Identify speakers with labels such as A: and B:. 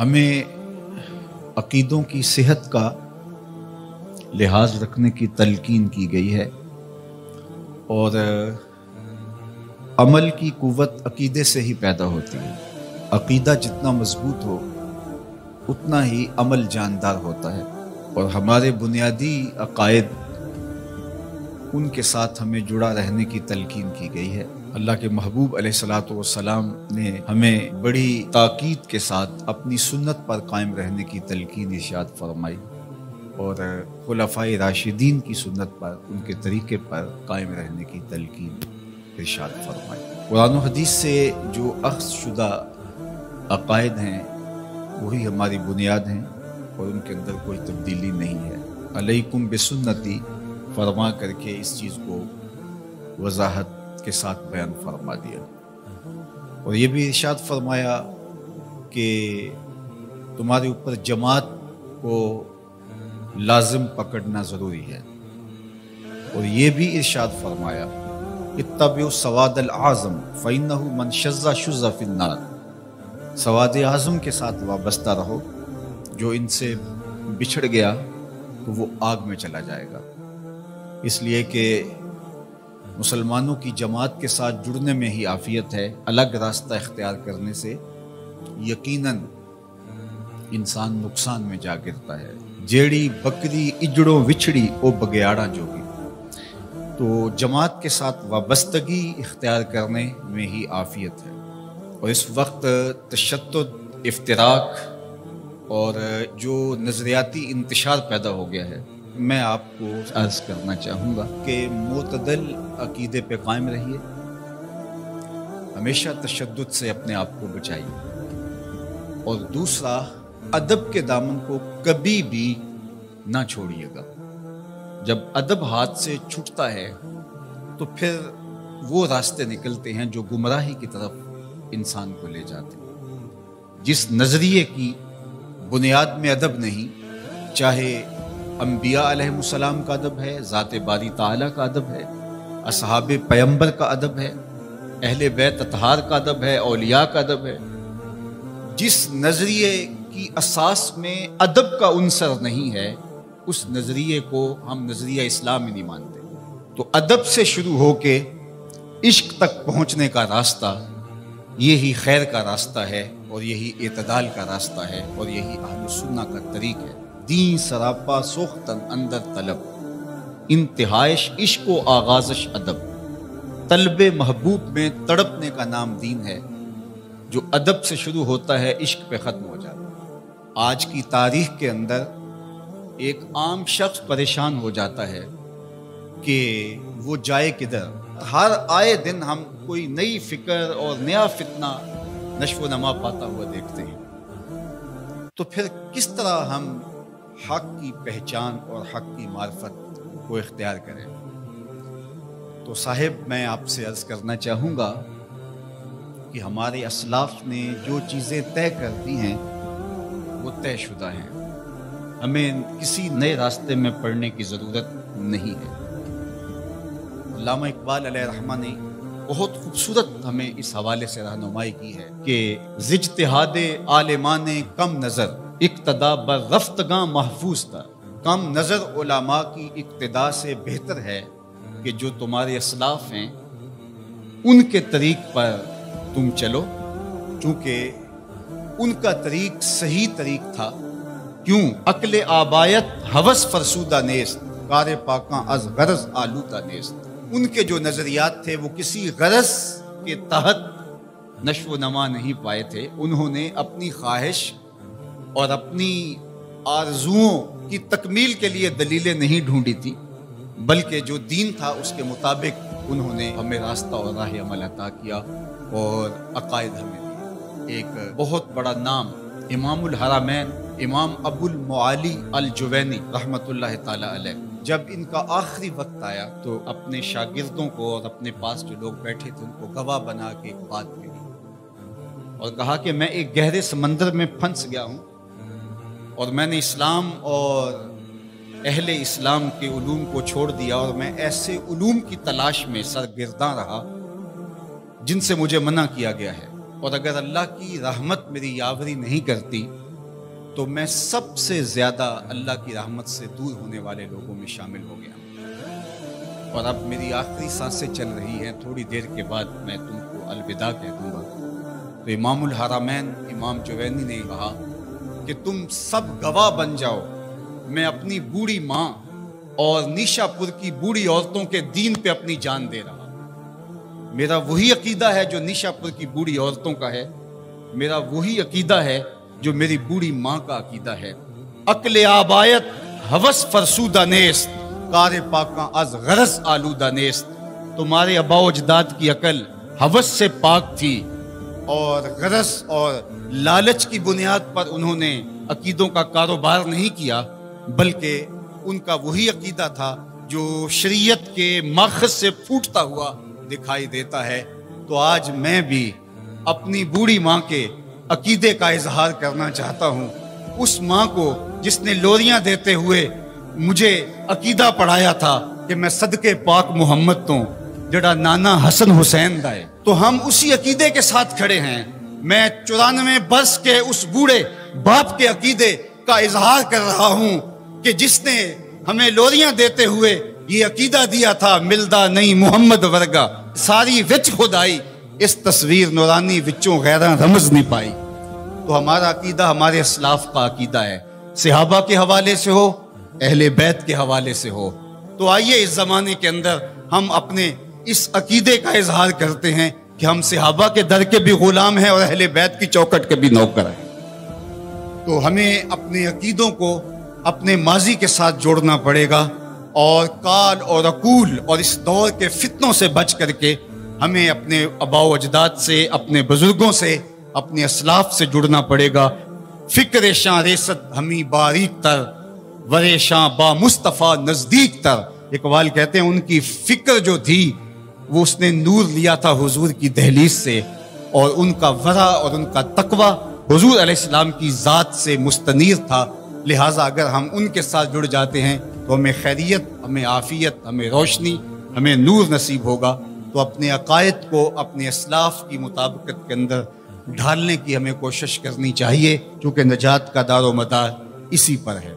A: ہمیں عقیدوں کی صحت کا لحاظ رکھنے کی تلقین کی گئی ہے، اور عمل کی قوت عقیدے سے ہی پیدا ہوتی ہے۔ عقیدہ جتنا مضبوط ہو اتنا ہی عمل جاندار ہوتا ہے، اور ہمارے بنیادی عقائد ان کے ساتھ ہمیں جڑا رہنے کی تلقین کی گئی ہے۔ اللہ کے محبوب علیہ الصلوۃ والسلام نے ہمیں بڑی تاکید کے ساتھ اپنی سنت پر قائم رہنے کی تلقین ارشاد فرمائی، اور خلفائے راشدین کی سنت پر، ان کے طریقے پر قائم رہنے کی تلقین ارشاد فرمائی۔ قرآن و حدیث سے جو اخذ شدہ عقائد ہیں وہی ہماری بنیاد ہیں، اور ان کے اندر کوئی تبدیلی نہیں ہے۔ علیکم بسنتی فرما کر کے اس چیز کو وضاحت کے ساتھ بیان فرما دیا، اور یہ بھی ارشاد فرمایا کہ تمہارے اوپر جماعت کو لازم پکڑنا ضروری ہے، اور یہ بھی ارشاد فرمایا اتبعوا السواد الاعظم فإنه من شذ شذ فی النار، سواد اعظم کے ساتھ وابستہ رہو، جو ان سے بچھڑ گیا تو وہ آگ میں چلا جائے گا۔ اس لیے کہ مسلمانوں کی جماعت کے ساتھ جڑنے میں ہی عافیت ہے، الگ راستہ اختیار کرنے سے یقیناً انسان نقصان میں جا گرتا ہے۔ جیڑی بکری اجڑوں وچھڑی او بگیاڑا جوگی، تو جماعت کے ساتھ وابستگی اختیار کرنے میں ہی عافیت ہے۔ اور اس وقت تشدد، افتراق اور جو نظریاتی انتشار پیدا ہو گیا ہے، میں آپ کو عرض کرنا چاہوں گا کہ معتدل عقیدے پہ قائم رہیے، ہمیشہ تشدد سے اپنے آپ کو بچائیے، اور دوسرا ادب کے دامن کو کبھی بھی نہ چھوڑیے گا۔ جب ادب ہاتھ سے چھوٹتا ہے تو پھر وہ راستے نکلتے ہیں جو گمراہی کی طرف انسان کو لے جاتے ہیں۔ جس نظریے کی بنیاد میں ادب نہیں، چاہے انبیاء علیہ السلام کا ادب ہے، ذات باری تعالیٰ کا ادب ہے، اصحاب پیمبر کا ادب ہے، اہل بیت اطہار کا ادب ہے، اولیاء کا ادب ہے، جس نظریے کی اساس میں ادب کا عنصر نہیں ہے اس نظریے کو ہم نظریہ اسلام ہی نہیں مانتے۔ تو ادب سے شروع ہو کے عشق تک پہنچنے کا راستہ یہی خیر کا راستہ ہے، اور یہی اعتدال کا راستہ ہے، اور یہی اہل السنہ کا طریق ہے۔ دین سراپا سوختن اندر طلب، انتہائش عشق و آغازش ادب، طلب محبوب میں تڑپنے کا نام دین ہے۔ جو ادب سے شروع ہوتا ہے عشق پہ ختم ہو جاتا ہے۔ آج کی تاریخ کے اندر ایک عام شخص پریشان ہو جاتا ہے کہ وہ جائے کدھر۔ ہر آئے دن ہم کوئی نئی فکر اور نیا فتنہ نشو و نما پاتا ہوا دیکھتے ہیں، تو پھر کس طرح ہم حق کی پہچان اور حق کی معرفت کو اختیار کریں؟ تو صاحب میں آپ سے عرض کرنا چاہوں گا کہ ہمارے اسلاف نے جو چیزیں طے کر دی ہیں وہ طے شدہ ہیں، ہمیں کسی نئے راستے میں پڑنے کی ضرورت نہیں ہے۔ علامہ اقبال علیہ رحمہ نے بہت خوبصورت ہمیں اس حوالے سے رہنمائی کی ہے کہ اجتہاد عالمان کم نظر اقتدا بر رفتگاں محفوظ تھا۔ کم نظر علماء کی اقتدا سے بہتر ہے کہ جو تمہارے اسلاف ہیں ان کے طریق پر تم چلو، چونکہ ان کا طریق صحیح طریق تھا۔ کیوں عقل آبایت ہوس فرسودہ نیست، کار پاکاں از غرض آلودہ نیست۔ ان کے جو نظریات تھے وہ کسی غرض کے تحت نشو و نما نہیں پائے تھے۔ انہوں نے اپنی خواہش اور اپنی آرزوؤں کی تکمیل کے لیے دلیلیں نہیں ڈھونڈی تھی، بلکہ جو دین تھا اس کے مطابق انہوں نے ہمیں راستہ اور راہ عمل عطا کیا اور عقائد ہمیں دیے۔ ایک بہت بڑا نام امام الحرمین امام ابو المعالی الجوینی رحمۃ اللہ تعالی علیہ، جب ان کا آخری وقت آیا تو اپنے شاگردوں کو اور اپنے پاس جو لوگ بیٹھے تھے ان کو گواہ بنا کے ایک بات کہی، اور کہا کہ میں ایک گہرے سمندر میں پھنس گیا ہوں، اور میں نے اسلام اور اہل اسلام کے علوم کو چھوڑ دیا، اور میں ایسے علوم کی تلاش میں سرگرداں رہا جن سے مجھے منع کیا گیا ہے، اور اگر اللہ کی رحمت میری یاوری نہیں کرتی تو میں سب سے زیادہ اللہ کی رحمت سے دور ہونے والے لوگوں میں شامل ہو گیا ہوں، اور اب میری آخری سانسیں چل رہی ہیں، تھوڑی دیر کے بعد میں تم کو الوداع کہہ دوں گا۔ تو امام الحرمین امام جوینی نے کہا کہ تم سب گواہ بن جاؤ، میں اپنی بوڑھی ماں اور نیشا پور کی بوڑھی عورتوں کے دین پہ اپنی جان دے رہا ہوں۔ میرا وہی عقیدہ ہے جو نیشا پور کی بوڑھی عورتوں کا ہے، میرا وہی عقیدہ ہے جو میری بوڑھی ماں کا عقیدہ ہے۔ عقل آبایت ہوس فرسودہ نیست، کار پاکاں از غرض آلودہ نیست۔ تمہارے آبا و اجداد کی عقل ہوس سے پاک تھی، اور غرض اور لالچ کی بنیاد پر انہوں نے عقیدوں کا کاروبار نہیں کیا، بلکہ ان کا وہی عقیدہ تھا جو شریعت کے ماخذ سے پھوٹتا ہوا دکھائی دیتا ہے۔ تو آج میں بھی اپنی بوڑھی ماں کے عقیدے کا اظہار کرنا چاہتا ہوں، اس ماں کو جس نے لوریاں دیتے ہوئے مجھے عقیدہ پڑھایا تھا کہ میں صدقے پاک محمد تو جڑا نانا حسن حسین دائے، تو ہم اسی عقیدے کے ساتھ کھڑے ہیں۔ میں 94 برس کے اس بوڑھے باپ کے عقیدے کا اظہار کر رہا ہوں کہ جس نے ہمیں لوریاں دیتے ہوئے یہ عقیدہ دیا تھا، ملدا نہیں محمد ورگا ساری وچ خدائی، اس تصویر نورانی وچوں غیراں رمز نہیں پائی۔ تو ہمارا عقیدہ ہمارے اسلاف کا عقیدہ ہے، صحابہ کے حوالے سے ہو، اہل بیت کے حوالے سے ہو۔ تو آئیے اس زمانے کے اندر ہم اپنے اس عقیدے کا اظہار کرتے ہیں کہ ہم صحابہ کے در کے بھی غلام ہیں اور اہل بیت کی چوکٹ کے بھی نوکر ہیں۔ تو ہمیں اپنے عقیدوں کو اپنے ماضی کے ساتھ جوڑنا پڑے گا، اور کال اور عقول اور اس دور کے فتنوں سے بچ کر کے ہمیں اپنے آبا و اجداد سے، اپنے بزرگوں سے، اپنے اسلاف سے جڑنا پڑے گا۔ فکر شاں ریست ہمیں باریک تر، ورے شاں با مصطفیٰ نزدیک تر۔ اقبال کہتے ہیں ان کی فکر جو تھی وہ اس نے نور لیا تھا حضور کی دہلیز سے، اور ان کا ورع اور ان کا تقوی حضور علیہ السلام کی ذات سے مستنیر تھا۔ لہٰذا اگر ہم ان کے ساتھ جڑ جاتے ہیں تو ہمیں خیریت، ہمیں عافیت، ہمیں روشنی، ہمیں نور نصیب ہوگا۔ تو اپنے عقائد کو اپنے اسلاف کی مطابقت کے اندر ڈھالنے کی ہمیں کوشش کرنی چاہیے، کیونکہ نجات کا دار و مدار اسی پر ہے۔